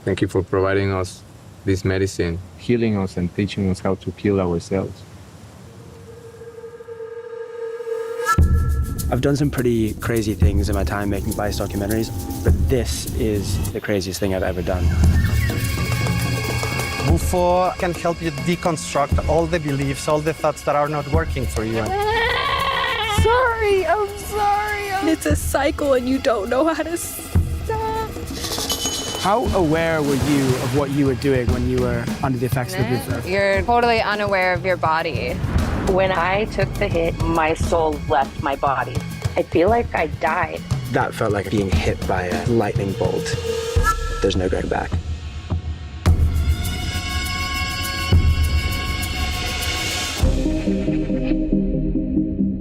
Thank you for providing us this medicine, healing us and teaching us how to heal ourselves. I've done some pretty crazy things in my time making Vice documentaries, but this is the craziest thing I've ever done. Bufo can help you deconstruct all the beliefs, all the thoughts that are not working for you. Sorry, I'm sorry. It's a cycle and you don't know how to stop. How aware were you of what you were doing when you were under the effects of the Bufo? You're totally unaware of your body. When I took the hit, my soul left my body. I feel like I died. That felt like being hit by a lightning bolt. There's no going back.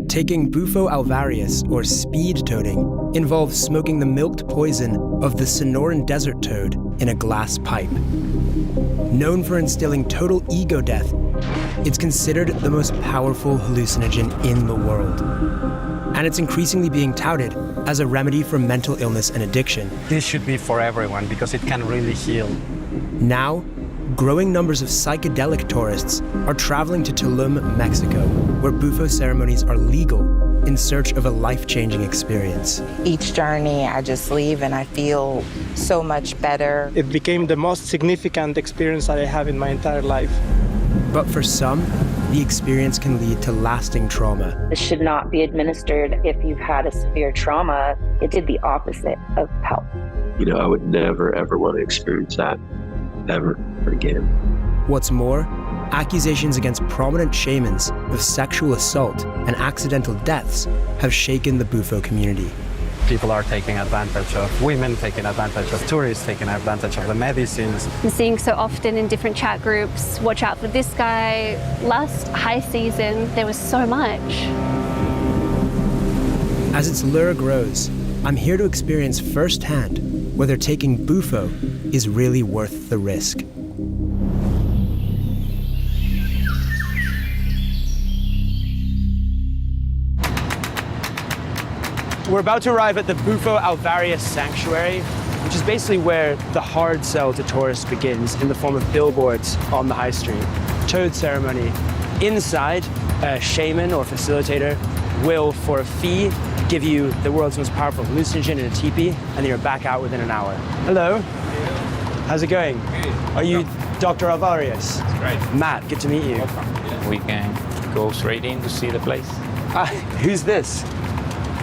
Taking Bufo alvarius, or speed toading, involves smoking the milked poison of the Sonoran desert toad in a glass pipe. Known for instilling total ego death, it's considered the most powerful hallucinogen in the world. And it's increasingly being touted as a remedy for mental illness and addiction. This should be for everyone because it can really heal. Now, growing numbers of psychedelic tourists are traveling to Tulum, Mexico, where Bufo ceremonies are legal in search of a life-changing experience. Each journey, I just leave and I feel so much better. It became the most significant experience that I have in my entire life. But for some, the experience can lead to lasting trauma. This should not be administered if you've had a severe trauma. It did the opposite of help. You know, I would never, ever want to experience that ever again. What's more, accusations against prominent shamans of sexual assault and accidental deaths have shaken the Bufo community. People are taking advantage of women, taking advantage of tourists, taking advantage of the medicines. I'm seeing so often in different chat groups, watch out for this guy. Last high season, there was so much. As its lure grows, I'm here to experience firsthand whether taking Bufo is really worth the risk. We're about to arrive at the Bufo alvarius sanctuary, which is basically where the hard sell to tourists begins in the form of billboards on the high street. Toad ceremony. Inside, a shaman or facilitator will, for a fee, give you the world's most powerful hallucinogen in a teepee, and then you're back out within an hour. Hello. How's it going? Are you Dr. Alvarius? That's great. Matt, good to meet you. Welcome. We can go straight in to see the place. Who's this?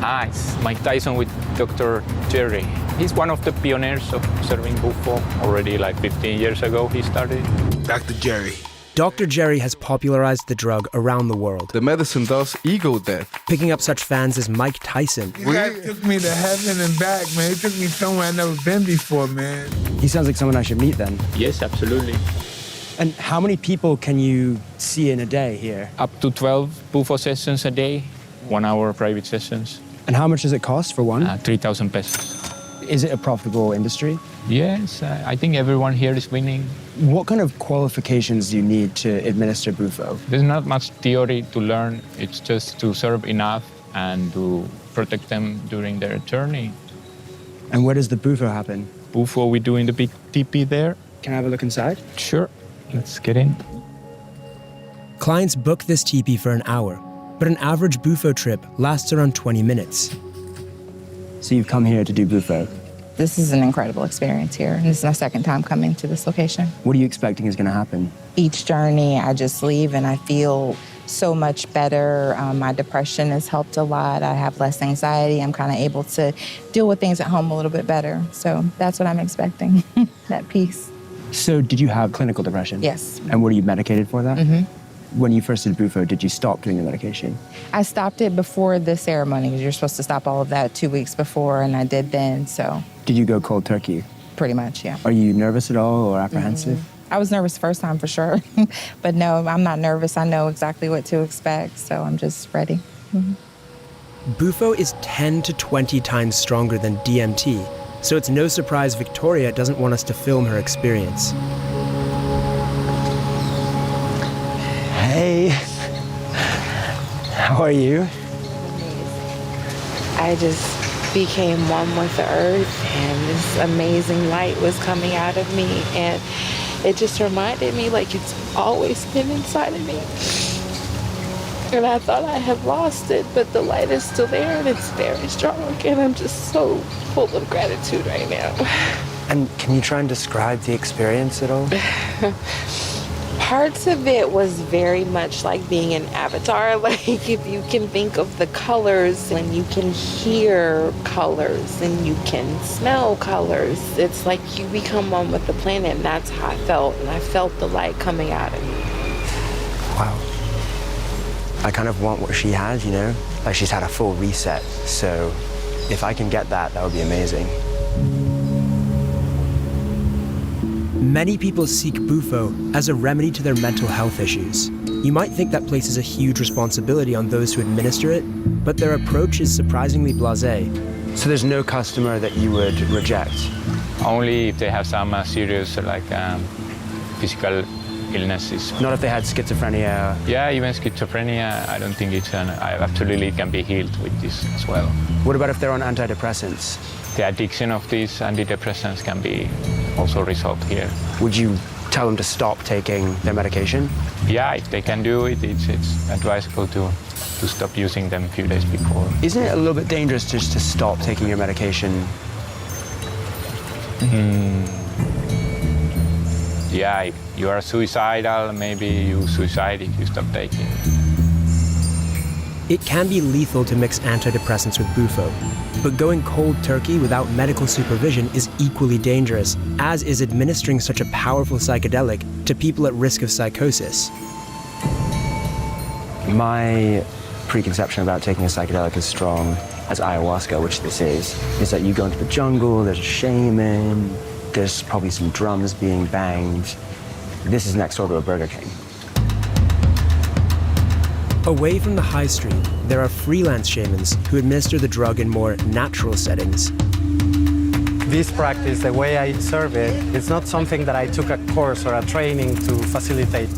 It's Mike Tyson with Dr. Jerry. He's one of the pioneers of serving Bufo. Already like 15 years ago he started. Dr. Jerry. Dr. Jerry has popularized the drug around the world. The medicine does ego death. Picking up such fans as Mike Tyson. You guys took me to heaven and back, man. He took me somewhere I've never been before, man. He sounds like someone I should meet then. Yes, absolutely. And how many people can you see in a day here? Up to 12 Bufo sessions a day, 1 hour private sessions. And how much does it cost for one? 3,000 pesos. Is it a profitable industry? Yes, I think everyone here is winning. What kind of qualifications do you need to administer Bufo? There's not much theory to learn. It's just to serve enough and to protect them during their journey. And where does the Bufo happen? Bufo we do in the big teepee there. Can I have a look inside? Sure, let's get in. Clients book this teepee for an hour, but an average Bufo trip lasts around 20 minutes. So you've come here to do Bufo? This is an incredible experience here. And this is my second time coming to this location. What are you expecting is going to happen? Each journey, I just leave and I feel so much better. My depression has helped a lot. I have less anxiety. I'm kind of able to deal with things at home a little bit better. So that's what I'm expecting, that peace. So did you have clinical depression? Yes. And were you medicated for that? Mm-hmm. When you first did Bufo, did you stop doing the medication? I stopped it before the ceremony because you're supposed to stop all of that 2 weeks before, and I did then, so. Did you go cold turkey? Pretty much, yeah. Are you nervous at all or apprehensive? Mm-hmm. I was nervous the first time for sure, but no, I'm not nervous. I know exactly what to expect, so I'm just ready. Mm-hmm. Bufo is 10 to 20 times stronger than DMT, so it's no surprise Victoria doesn't want us to film her experience. Hey, how are you? I just became one with the earth, and this amazing light was coming out of me, and it just reminded me like it's always been inside of me. And I thought I had lost it, but the light is still there and it's very strong, and I'm just so full of gratitude right now. And can you try and describe the experience at all? Parts of it was very much like being an avatar, like if you can think of the colors and you can hear colors and you can smell colors, it's like you become one with the planet, and that's how I felt, and I felt the light coming out of me. Wow. I kind of want what she has, you know? Like she's had a full reset, so if I can get that, that would be amazing. Many people seek Bufo as a remedy to their mental health issues. You might think that places a huge responsibility on those who administer it, but their approach is surprisingly blasé. So there's no customer that you would reject? Only if they have some serious physical illnesses. Not if they had schizophrenia? Yeah, even schizophrenia, I don't think it's absolutely can be healed with this as well. What about if they're on antidepressants? The addiction of these antidepressants can be also resolved here. Would you tell them to stop taking their medication? Yeah, if they can do it, it's advisable to stop using them a few days before. Isn't it a little bit dangerous just to stop taking your medication? Yeah, if you are suicidal, maybe you suicide if you stop taking. It can be lethal to mix antidepressants with Bufo, but going cold turkey without medical supervision is equally dangerous, as is administering such a powerful psychedelic to people at risk of psychosis. My preconception about taking a psychedelic as strong as ayahuasca, which this is that you go into the jungle, there's a shaman, there's probably some drums being banged. This is next door to a Burger King. Away from the high street, there are freelance shamans who administer the drug in more natural settings. This practice, the way I serve it, it's not something that I took a course or a training to facilitate.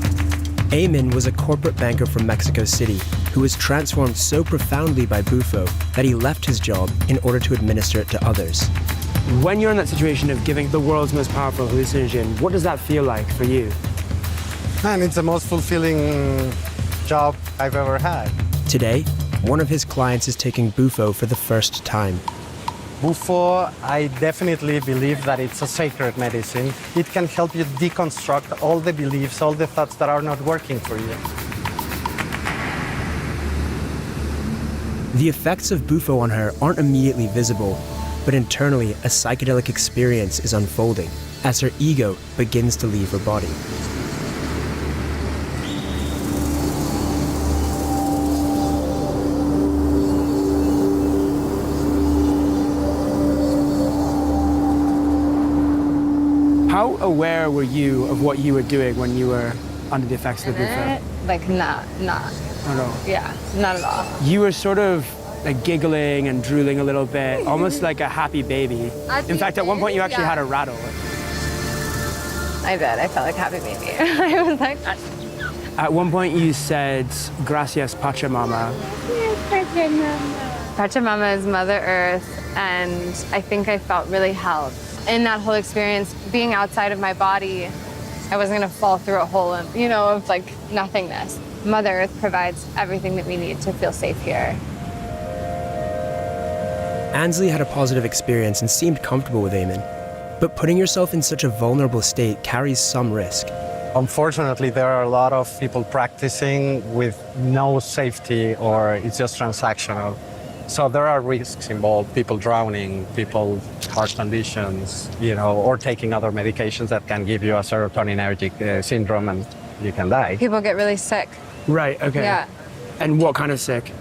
Eamon was a corporate banker from Mexico City who was transformed so profoundly by Bufo that he left his job in order to administer it to others. When you're in that situation of giving the world's most powerful hallucinogen, what does that feel like for you? And it's the most fulfilling job I've ever had. Today, one of his clients is taking Bufo for the first time. Bufo, I definitely believe that it's a sacred medicine. It can help you deconstruct all the beliefs, all the thoughts that are not working for you. The effects of Bufo on her aren't immediately visible, but internally, a psychedelic experience is unfolding as her ego begins to leave her body. How aware were you of what you were doing when you were under the effects of the Bufo? Like, not. Not at all? Yeah, not at all. You were sort of like giggling and drooling a little bit, almost like a happy baby. In fact, at one point you actually had a rattle. I did. I felt like happy baby. I was like... At one point you said, gracias, Pachamama. Pachamama is Mother Earth, and I think I felt really held. In that whole experience, being outside of my body, I wasn't gonna fall through a hole, of like nothingness. Mother Earth provides everything that we need to feel safe here. Ansley had a positive experience and seemed comfortable with Eamon, but putting yourself in such a vulnerable state carries some risk. Unfortunately, there are a lot of people practicing with no safety, or it's just transactional. So there are risks involved, people drowning, people heart conditions, or taking other medications that can give you a serotoninergic syndrome and you can die. People get really sick. Right, okay. Yeah. And what kind of sick?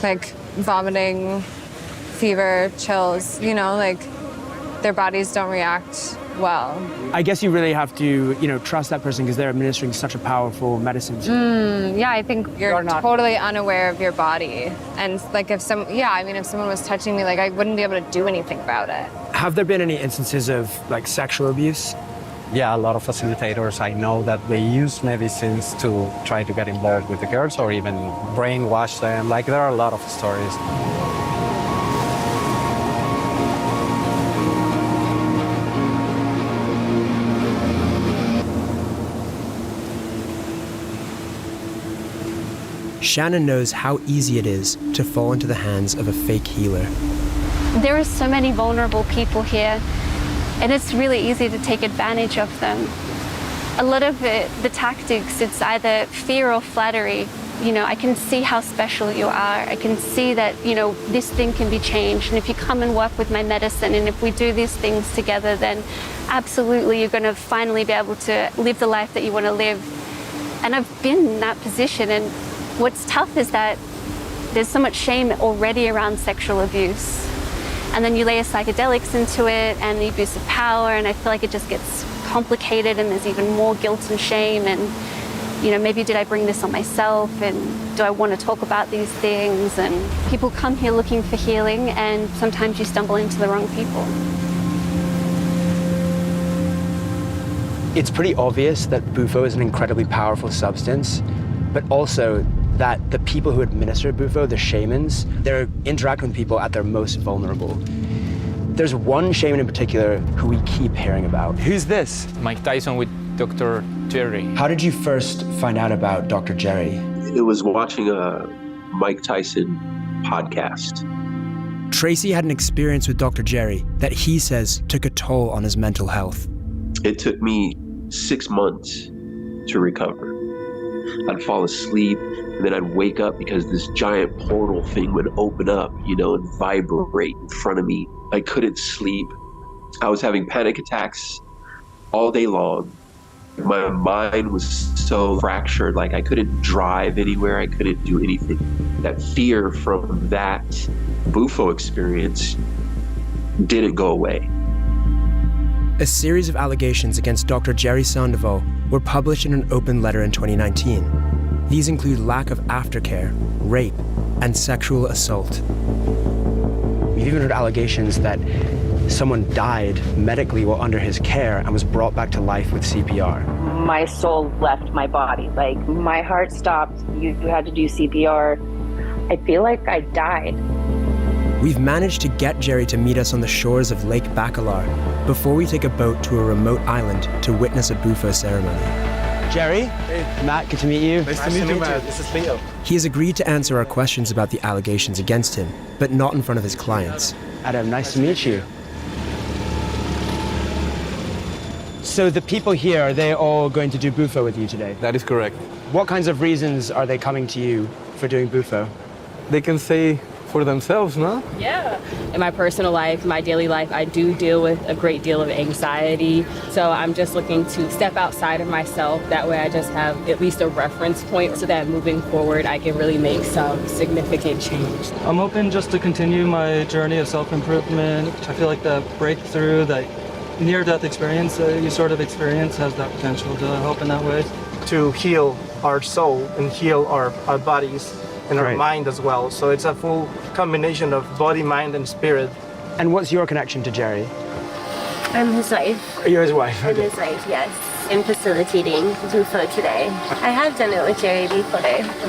Like vomiting, fever, chills, like their bodies don't react well. I guess you really have to, trust that person because they're administering such a powerful medicine. Yeah, I think you're totally unaware of your body. And like if someone was touching me, like I wouldn't be able to do anything about it. Have there been any instances of like sexual abuse? Yeah, a lot of facilitators, I know that they use medicines to try to get involved with the girls or even brainwash them. Like there are a lot of stories. Shannon knows how easy it is to fall into the hands of a fake healer. There are so many vulnerable people here, and it's really easy to take advantage of them. A lot of it, the tactics, it's either fear or flattery. You know, I can see how special you are. I can see that, you know, this thing can be changed. And if you come and work with my medicine, and if we do these things together, then absolutely you're going to finally be able to live the life that you want to live. And I've been in that position. And what's tough is that there's so much shame already around sexual abuse. And then you layer psychedelics into it and the abuse of power, and I feel like it just gets complicated, and there's even more guilt and shame. And you know, maybe did I bring this on myself, and do I want to talk about these things? And people come here looking for healing, and sometimes you stumble into the wrong people. It's pretty obvious that Bufo is an incredibly powerful substance, but also that the people who administer Bufo, the shamans, they're interacting with people at their most vulnerable. There's one shaman in particular who we keep hearing about. Who's this? Mike Tyson with Dr. Jerry. How did you first find out about Dr. Jerry? It was watching a Mike Tyson podcast. Tracy had an experience with Dr. Jerry that he says took a toll on his mental health. It took me 6 months to recover. I'd fall asleep, and then I'd wake up because this giant portal thing would open up, you know, and vibrate in front of me. I couldn't sleep. I was having panic attacks all day long. My mind was so fractured, like I couldn't drive anywhere, I couldn't do anything. That fear from that Bufo experience didn't go away. A series of allegations against Dr. Jerry Sandoval were published in an open letter in 2019. These include lack of aftercare, rape, and sexual assault. We've even heard allegations that someone died medically while under his care and was brought back to life with CPR. My soul left my body. Like, my heart stopped. You had to do CPR. I feel like I died. We've managed to get Jerry to meet us on the shores of Lake Bacalar before we take a boat to a remote island to witness a Bufo ceremony. Jerry? Hey. Matt, good to meet you. Nice to meet you, Matt. This is Leo. He has agreed to answer our questions about the allegations against him, but not in front of his clients. Adam, nice to meet you. So the people here, are they all going to do Bufo with you today? That is correct. What kinds of reasons are they coming to you for doing Bufo? They can say for themselves, no? Yeah. In my personal life, my daily life, I do deal with a great deal of anxiety. So I'm just looking to step outside of myself. That way I just have at least a reference point so that moving forward, I can really make some significant change. I'm hoping just to continue my journey of self-improvement. I feel like the breakthrough, that near-death experience you sort of experience has that potential to help in that way. To heal our soul and heal our bodies and our mind as well. So it's a full combination of body, mind, and spirit. And what's your connection to Jerry? I'm his wife. You're his wife? I'm his wife, yes. I'm facilitating Bufo today. I have done it with Jerry before.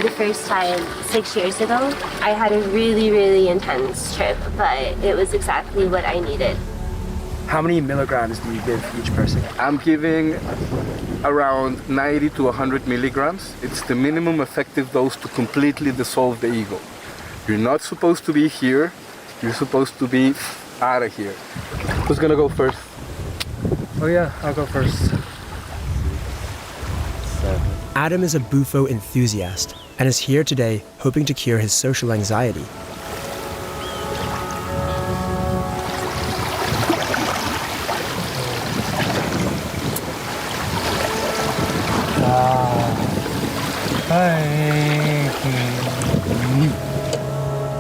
The first time, 6 years ago, I had a really, really intense trip, but it was exactly what I needed. How many milligrams do you give each person? I'm giving around 90 to 100 milligrams. It's the minimum effective dose to completely dissolve the ego. You're not supposed to be here. You're supposed to be out of here. Who's gonna go first? Oh yeah, I'll go first. Adam is a Bufo enthusiast and is here today hoping to cure his social anxiety.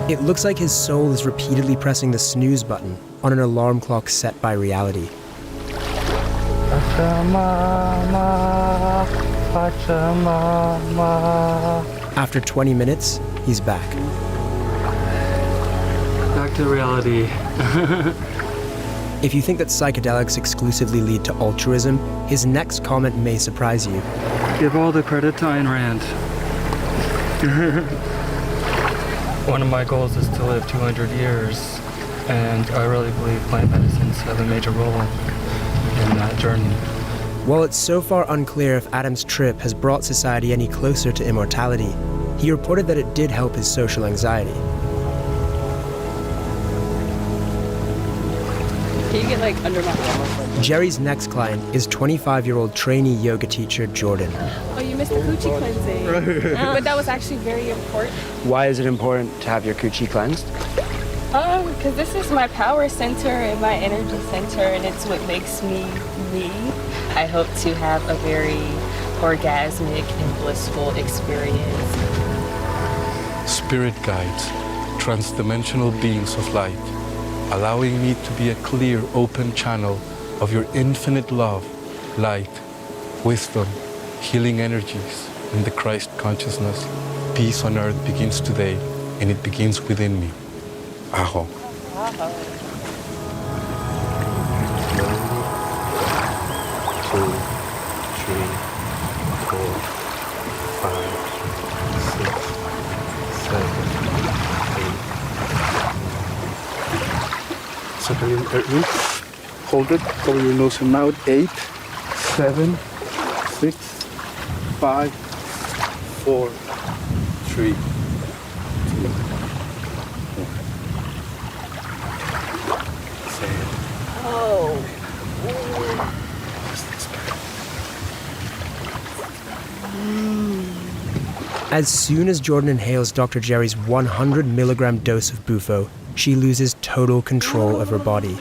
It looks like his soul is repeatedly pressing the snooze button on an alarm clock set by reality. After 20 minutes, he's back. Back to reality. If you think that psychedelics exclusively lead to altruism, his next comment may surprise you. Give all the credit to Ayn Rand. One of my goals is to live 200 years, and I really believe plant medicines have a major role in that journey. While it's so far unclear if Adam's trip has brought society any closer to immortality, He reported that it did help his social anxiety. Can you get like under my arm? Jerry's next client is 25-year-old trainee yoga teacher Jordan. Oh, you missed the coochie cleansing. But that was actually very important. Why is it important to have your coochie cleansed? Because this is my power center and my energy center, and it's what makes me me. I hope to have a very orgasmic and blissful experience. Spirit guides, transdimensional beings of light, allowing me to be a clear, open channel of your infinite love, light, wisdom, healing energies in the Christ consciousness. Peace on earth begins today, and it begins within me. Aho. 2, 3, 4, 5, 6, 7, 8. So can you hold it, cover your nose and mouth. 8, 7, 6, 5, 4, 3, 2. As soon as Jordan inhales Dr. Jerry's 100 milligram dose of Bufo, she loses total control of her body.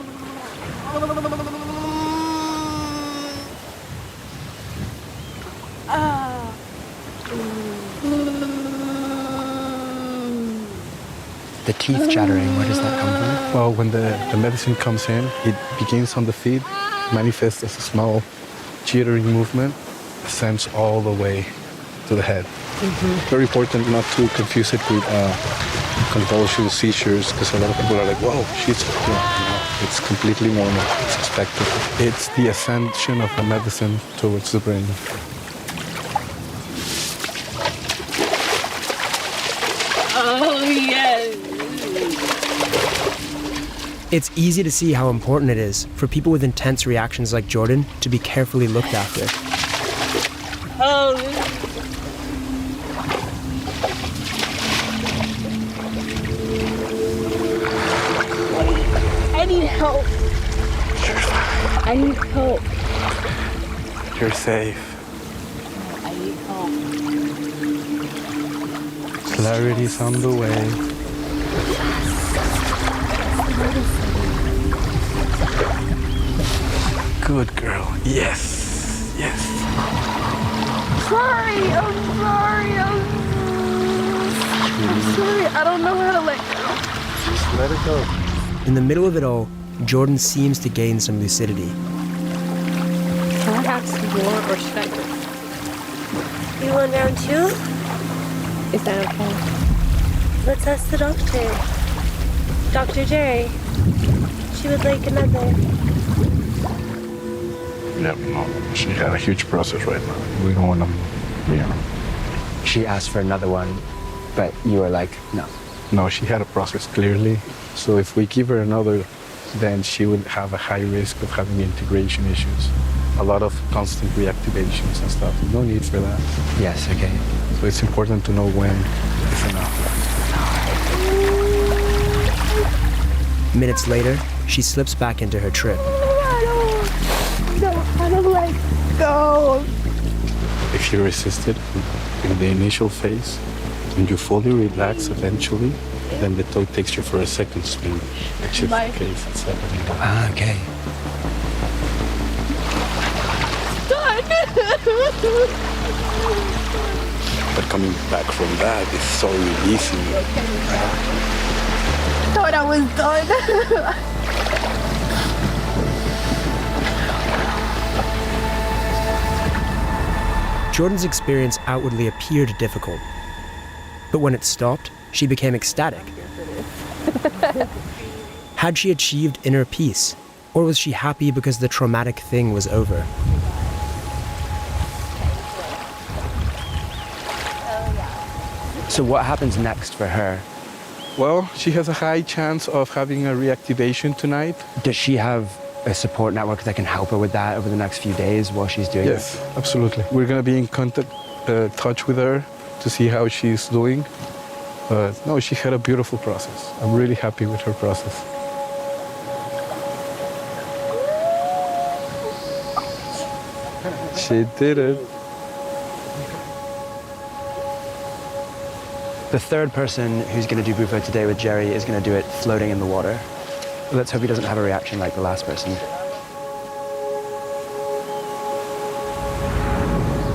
The teeth chattering, where does that come from? Well, when the medicine comes in, it begins on the feet, manifests as a small jittering movement, ascends all the way to the head. Very important not to confuse it with convulsions, seizures, because a lot of people are like, whoa, she's, no, it's completely normal, it's expected. It's the ascension of the medicine towards the brain. Oh, yes. It's easy to see how important it is for people with intense reactions like Jordan to be carefully looked after. Oh, I need help. I need help. You're safe. I need help. Clarity's on the way. Good girl. Yes. Yes. Sorry, I'm sorry. I'm sorry. I don't know how to let go. Just let it go. In the middle of it all, Jordan seems to gain some lucidity. Can I have some more, or should I go? You want round 2? Is that okay? Let's ask the doctor. Dr. Jerry. She would like another. Yeah, no, she had a huge process right now. We don't want to, She asked for another one, but you were like, no. No, she had a process clearly. So if we give her another, then she would have a high risk of having integration issues. A lot of constant reactivations and stuff. No need for that. Yes, okay. So it's important to know when it's enough. Minutes later, she slips back into her trip. I don't let go. If you resist it in the initial phase, and you fully relax eventually, then the toe takes you for a second spin, which is the case. It's happening. Ah, okay. But coming back from that is so releasing. Thought I was done. Jordan's experience outwardly appeared difficult, but when it stopped, she became ecstatic. Had she achieved inner peace, or was she happy because the traumatic thing was over? So what happens next for her? Well, she has a high chance of having a reactivation tonight. Does she have a support network that can help her with that over the next few days while she's doing it? Yes, absolutely. We're going to be in touch with her to see how she's doing. But no, she had a beautiful process. I'm really happy with her process. She did it. The third person who's going to do Bufo today with Jerry is going to do it floating in the water. Let's hope he doesn't have a reaction like the last person.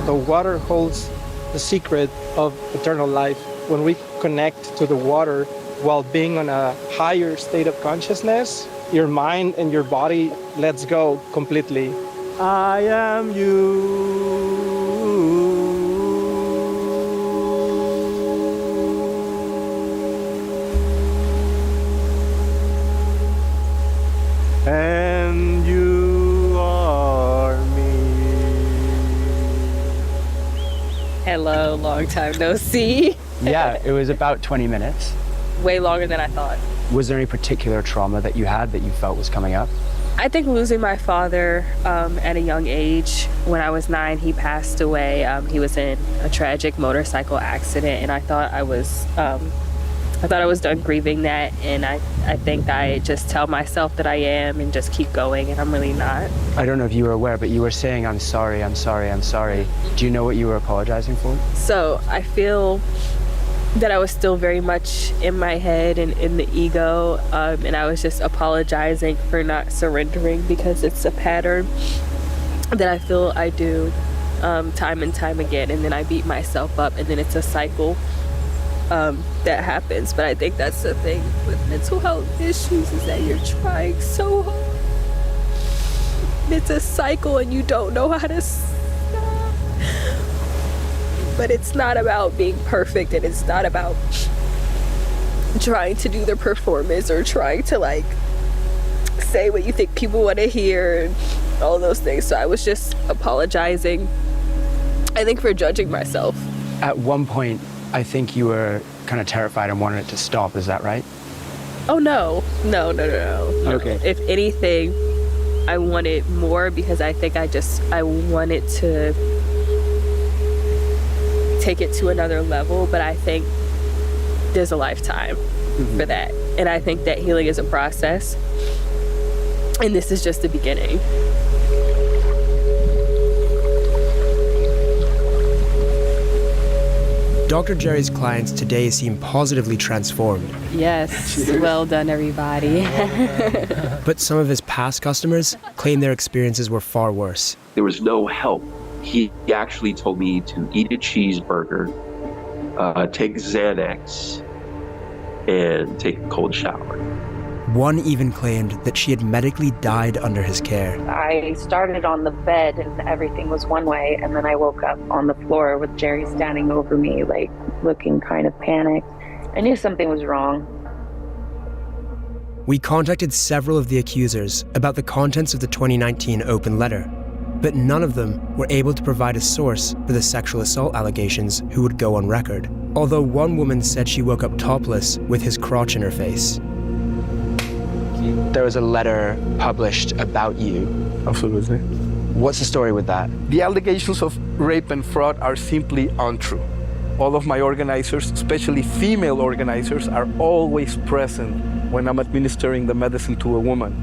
The water holds the secret of eternal life. When we connect to the water while being on a higher state of consciousness, your mind and your body lets go completely. I am you. And you are me. Hello, long time no see. Yeah, it was about 20 minutes. Way longer than I thought. Was there any particular trauma that you had that you felt was coming up? I think losing my father at a young age. When I was 9, he passed away. He was in a tragic motorcycle accident, and I thought I was done grieving that. And I think I just tell myself that I am and just keep going, and I'm really not. I don't know if you were aware, but you were saying, I'm sorry, I'm sorry, I'm sorry. Do you know what you were apologizing for? So I feel that I was still very much in my head and in the ego, and I was just apologizing for not surrendering, because it's a pattern that I feel I do time and time again, and then I beat myself up, and then it's a cycle that happens. But I think that's the thing with mental health issues, is that you're trying so hard. It's a cycle and you don't know how to stop. But it's not about being perfect, and it's not about trying to do the performance or trying to like say what you think people want to hear and all those things. So I was just apologizing, I think, for judging myself. At one point, I think you were kind of terrified and wanted it to stop. Is that right? Oh, no. No. Okay. If anything, I wanted more, because I think I wanted to take it to another level, but I think there's a lifetime for that. And I think that healing is a process, and this is just the beginning. Dr. Jerry's clients today seem positively transformed. Yes, well done, everybody. But some of his past customers claim their experiences were far worse. There was no help. He actually told me to eat a cheeseburger, take Xanax, and take a cold shower. One even claimed that she had medically died under his care. I started on the bed and everything was one way, and then I woke up on the floor with Jerry standing over me, like looking kind of panicked. I knew something was wrong. We contacted several of the accusers about the contents of the 2019 open letter, but none of them were able to provide a source for the sexual assault allegations who would go on record. Although one woman said she woke up topless with his crotch in her face. There was a letter published about you. Absolutely. What's the story with that? The allegations of rape and fraud are simply untrue. All of my organizers, especially female organizers, are always present when I'm administering the medicine to a woman.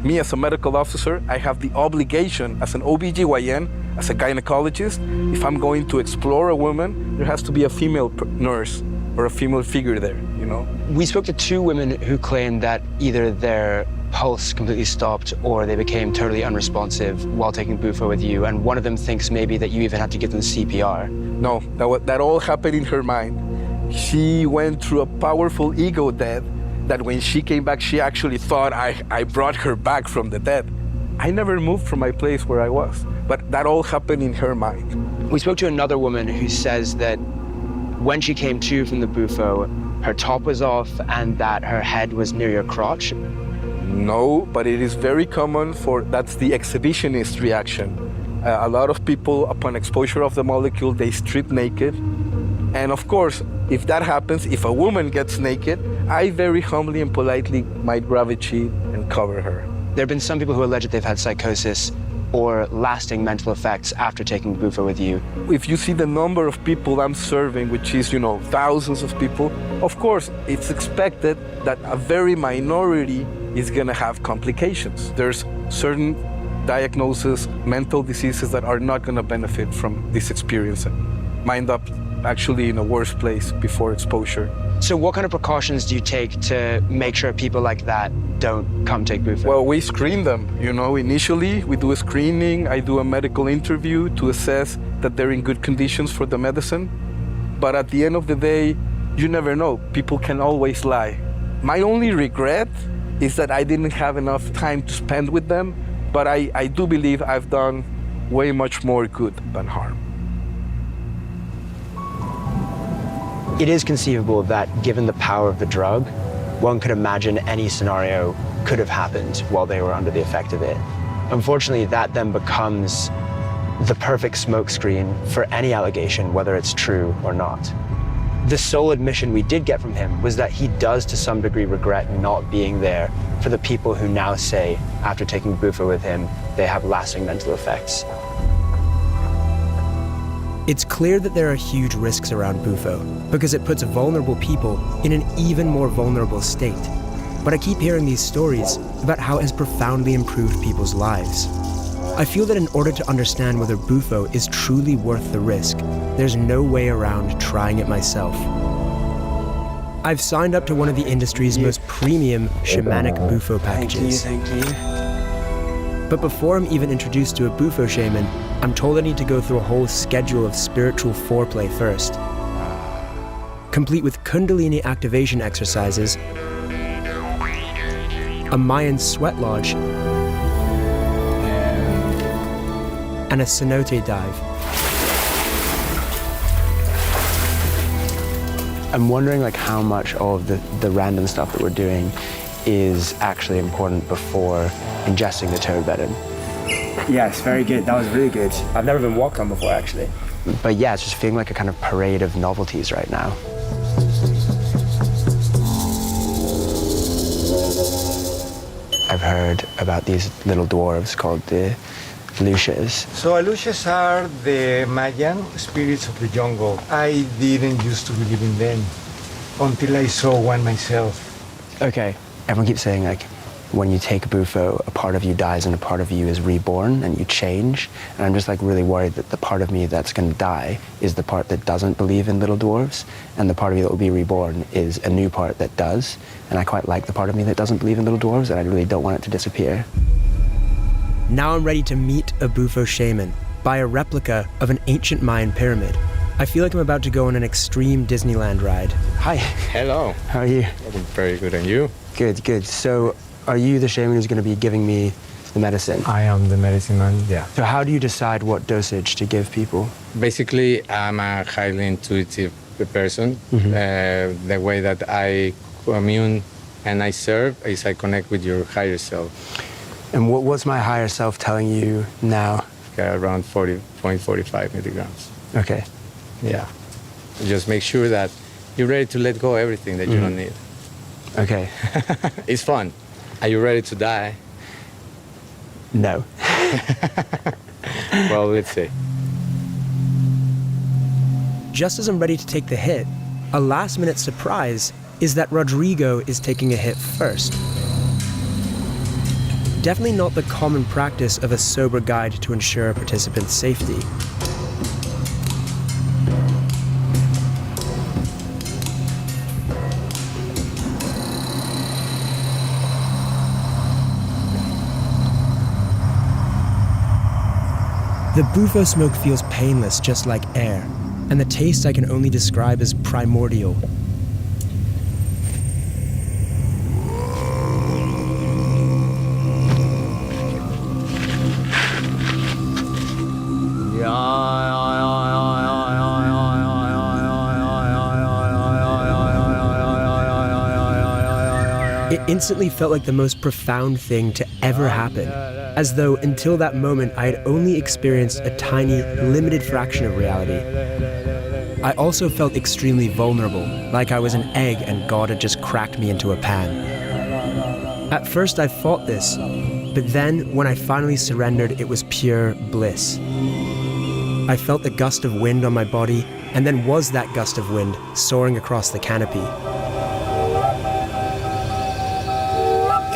Me as a medical officer, I have the obligation as an OBGYN, as a gynecologist, if I'm going to explore a woman, there has to be a female nurse or a female figure there, you know? We spoke to 2 women who claimed that either their pulse completely stopped or they became totally unresponsive while taking Bufo with you, and one of them thinks maybe that you even had to give them CPR. No, that all happened in her mind. She went through a powerful ego death that when she came back, she actually thought I brought her back from the dead. I never moved from my place where I was, but that all happened in her mind. We spoke to another woman who says that when she came to from the Bufo, her top was off and that her head was near your crotch. No, but it is very common that's the exhibitionist reaction. A lot of people, upon exposure of the molecule, they strip naked. And of course, if that happens, if a woman gets naked, I very humbly and politely might grab a sheet and cover her. There have been some people who allege that they've had psychosis or lasting mental effects after taking Bufo with you? If you see the number of people I'm serving, which is, thousands of people, of course, it's expected that a very minority is gonna have complications. There's certain diagnoses, mental diseases that are not gonna benefit from this experience and wind up actually in a worse place before exposure. So what kind of precautions do you take to make sure people like that don't come take Bufo? Well, we screen them. Initially we do a screening. I do a medical interview to assess that they're in good conditions for the medicine. But at the end of the day, you never know. People can always lie. My only regret is that I didn't have enough time to spend with them, but I do believe I've done way much more good than harm. It is conceivable that given the power of the drug, one could imagine any scenario could have happened while they were under the effect of it. Unfortunately, that then becomes the perfect smokescreen for any allegation, whether it's true or not. The sole admission we did get from him was that he does to some degree regret not being there for the people who now say, after taking Bufo with him, they have lasting mental effects. It's clear that there are huge risks around Bufo because it puts vulnerable people in an even more vulnerable state. But I keep hearing these stories about how it has profoundly improved people's lives. I feel that in order to understand whether Bufo is truly worth the risk, there's no way around trying it myself. I've signed up to one of the industry's most premium shamanic Bufo packages. Thank you. But before I'm even introduced to a Bufo shaman, I'm told I need to go through a whole schedule of spiritual foreplay first, complete with Kundalini activation exercises, a Mayan sweat lodge, and a cenote dive. I'm wondering how much all of the random stuff that we're doing is actually important before ingesting the toad venom. Yes, very good. That was really good. I've never been walked on before, actually. But yeah, it's just feeling like a kind of parade of novelties right now. I've heard about these little dwarves called the Lucias. So Alucias are the Mayan spirits of the jungle. I didn't used to believe in them until I saw one myself. Okay, everyone keeps saying when you take Bufo, a part of you dies and a part of you is reborn and you change. And I'm just really worried that the part of me that's going to die is the part that doesn't believe in little dwarves, and the part of me that will be reborn is a new part that does. And I quite like the part of me that doesn't believe in little dwarves, and I really don't want it to disappear. Now I'm ready to meet a Bufo shaman, buy a replica of an ancient Mayan pyramid. I feel like I'm about to go on an extreme Disneyland ride. Hi. Hello. How are you? I'm very good, and you? Good, good. So, are you the shaman who's going to be giving me the medicine? I am the medicine man, yeah. So how do you decide what dosage to give people? Basically, I'm a highly intuitive person. Mm-hmm. The way that I commune and I serve is I connect with your higher self. And what's my higher self telling you now? Around 40.45 milligrams. Okay. Yeah. Just make sure that you're ready to let go of everything that you don't need. Okay. It's fun. Are you ready to die? No. Well, let's see. Just as I'm ready to take the hit, a last-minute surprise is that Rodrigo is taking a hit first. Definitely not the common practice of a sober guide to ensure a participant's safety. The Bufo smoke feels painless, just like air, and the taste I can only describe as primordial. It instantly felt like the most profound thing to ever happen, as though until that moment I had only experienced a tiny, limited fraction of reality. I also felt extremely vulnerable, like I was an egg and God had just cracked me into a pan. At first I fought this, But then, when I finally surrendered, it was pure bliss. I felt the gust of wind on my body, and then was that gust of wind soaring across the canopy.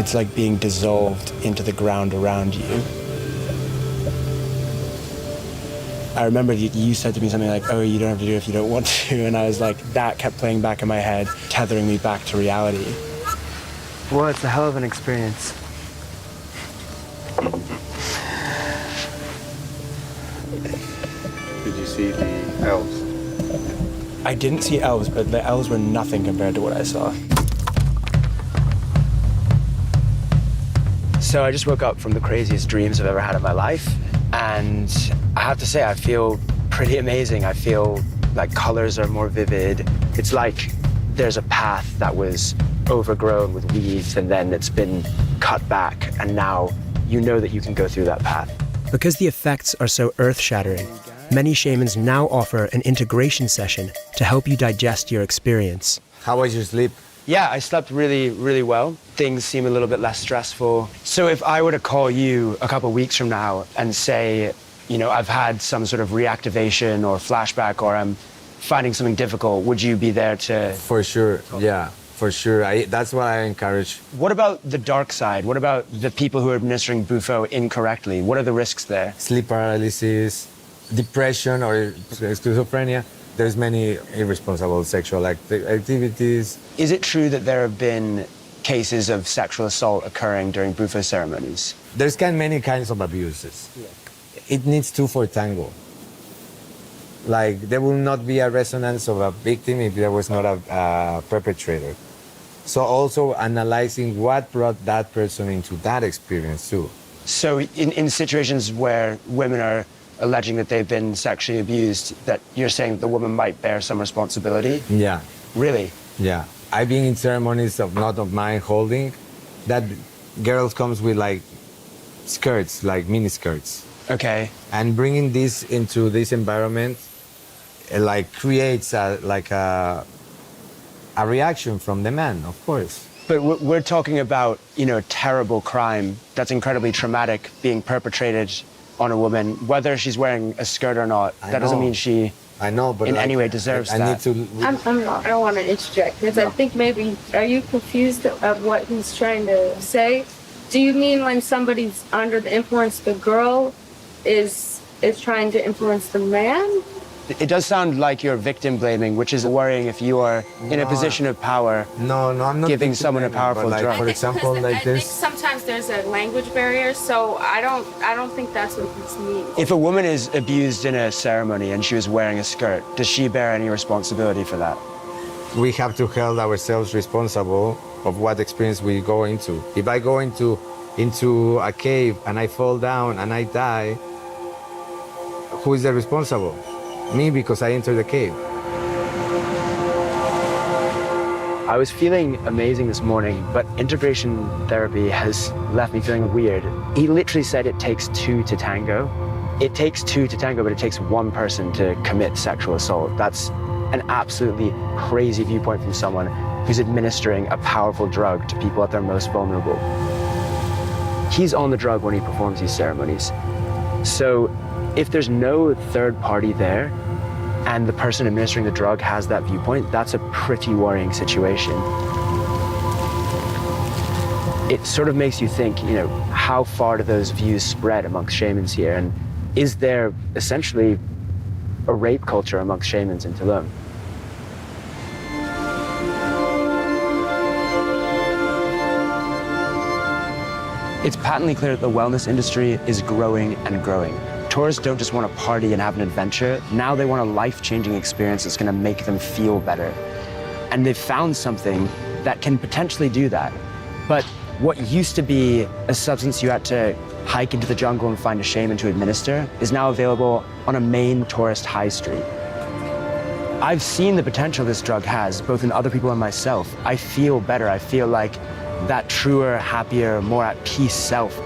It's like being dissolved into the ground around you. I remember you said to me something like, oh, you don't have to do it if you don't want to, and I was like, that kept playing back in my head, tethering me back to reality. Well, it's a hell of an experience. Did you see the elves? I didn't see elves, but the elves were nothing compared to what I saw. So I just woke up from the craziest dreams I've ever had in my life, and I have to say, I feel pretty amazing. I feel like colors are more vivid. It's like there's a path that was overgrown with weeds, and then it's been cut back, and now you know that you can go through that path. Because the effects are so earth-shattering, many shamans now offer an integration session to help you digest your experience. How was your sleep? Yeah, I slept really, really well. Things seem a little bit less stressful. So if I were to call you a couple of weeks from now and say, you know, I've had some sort of reactivation or flashback, or I'm finding something difficult, would you be there to... For sure, yeah, for sure. That's what I encourage. What about the dark side? What about the people who are administering Bufo incorrectly? What are the risks there? Sleep paralysis, depression or schizophrenia. There's many irresponsible sexual activities. Is it true that there have been cases of sexual assault occurring during Bufo ceremonies? There's many kinds of abuses. Yeah. It needs two for tango. Like, there will not be a resonance of a victim if there was not a perpetrator. So also analyzing what brought that person into that experience too. So in situations where women are alleging that they've been sexually abused, that you're saying that the woman might bear some responsibility? Yeah. Really? Yeah. I've been in ceremonies not of mine holding, that girls comes with like skirts, like mini skirts. Okay. And bringing this into this environment, like creates a reaction from the man, of course. But we're talking about, you know, terrible crime that's incredibly traumatic being perpetrated on a woman, whether she's wearing a skirt or not. That doesn't mean she but in any way deserves that. I need to... I'm not, I don't want to interject, because I think maybe, are you confused of what he's trying to say? Do you mean when somebody's under the influence, the girl is trying to influence the man? It does sound like you're victim blaming, which is worrying if you are in a position of power. No, I'm not giving someone a powerful drug. For example, like this. I think sometimes there's a language barrier, so I don't think that's what this means. If a woman is abused in a ceremony and she was wearing a skirt, does she bear any responsibility for that? We have to hold ourselves responsible of what experience we go into. If I go into a cave and I fall down and I die, who is the responsible? Me, because I entered the cave. I was feeling amazing this morning, but integration therapy has left me feeling weird. He literally said it takes two to tango. It takes two to tango, but it takes one person to commit sexual assault. That's an absolutely crazy viewpoint from someone who's administering a powerful drug to people at their most vulnerable. He's on the drug when he performs these ceremonies. So if there's no third party there and the person administering the drug has that viewpoint, that's a pretty worrying situation. It sort of makes you think, you know, how far do those views spread amongst shamans here? And is there essentially a rape culture amongst shamans in Tulum? It's patently clear that the wellness industry is growing and growing. Tourists don't just want to party and have an adventure. Now they want a life-changing experience that's going to make them feel better. And they've found something that can potentially do that. But what used to be a substance you had to hike into the jungle and find a shaman to administer is now available on a main tourist high street. I've seen the potential this drug has, both in other people and myself. I feel better. I feel like that truer, happier, more at peace self.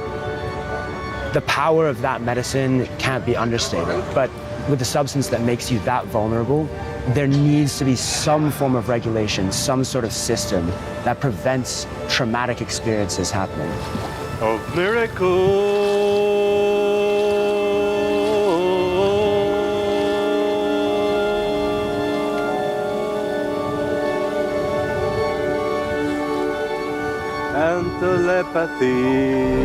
The power of that medicine can't be understated, but with a substance that makes you that vulnerable, there needs to be some form of regulation, some sort of system that prevents traumatic experiences happening. of miracles and telepathy.